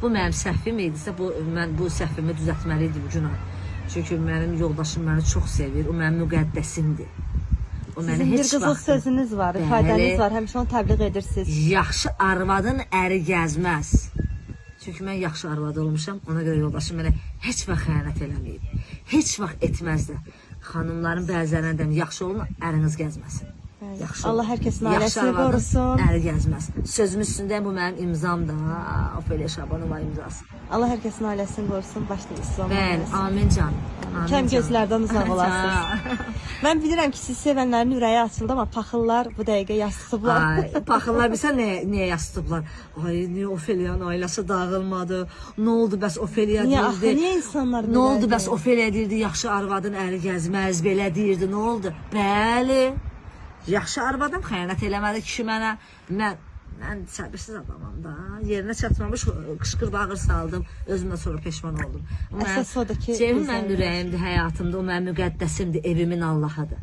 Bu mənim səhvim idisə, mən bu səhvimi düzəltməli idim günah. Çünki mənim yoldaşım məni çox sevir, o mənim müqəddəsimdir. O məni Sizin bir heç qızıl vaxt... sözünüz var, ifadəniz var, həmişə onu təbliğ edirsiniz. Yaxşı arvadın əri gəzməz. Çünki mən yaxşı arvad olmuşam, ona görə yoldaşım mənə heç vaxt xəyanət eləməyib. Heç vaxt etməz də. Xanımların bəzilərindən deyəm, yaxşı olun, əriniz gəzməsin. Yaxşı Allah olun. hər kəsin Yaxşı ailəsini arvadın qorusun. Əri gəzməz. Sözüm üstündə bu mənim imzam da. Ofeliya Şabanova imzası. Allah hər kəsin ailəsini qorusun, başda İslam. Mən, amin canım. Kəm gözlərdən uzaq olasınız. Mən bilirəm ki, siz sevənlərin ürəyi açıldı, amma paxıllar bu dəqiqə yastıqlar. Ay, paxıllar bilsən niyə yastıqlar? Ay, niyə Ofeliyanın ailəsi dağılmadı? Nə oldu bəs Ofeliya Niyə axı, deyirdi? niyə insanlar Nə oldu bəs Ofeliya deyirdi, yaxşı arvadın əri gəzməz, belə deyirdi, nə oldu? Bəli, yaxşı arvadım xəyanət eləmədi kişi mənə. Mən səbirsiz adamam da. Yerinə çatmamış qışqır bağır saldım. Özümdən sonra peşman oldum. Əsas odur ki, Ceyhun mənim ürəyimdir, həyatımdır. O mənim müqəddəsimdir, evimin Allahıdır.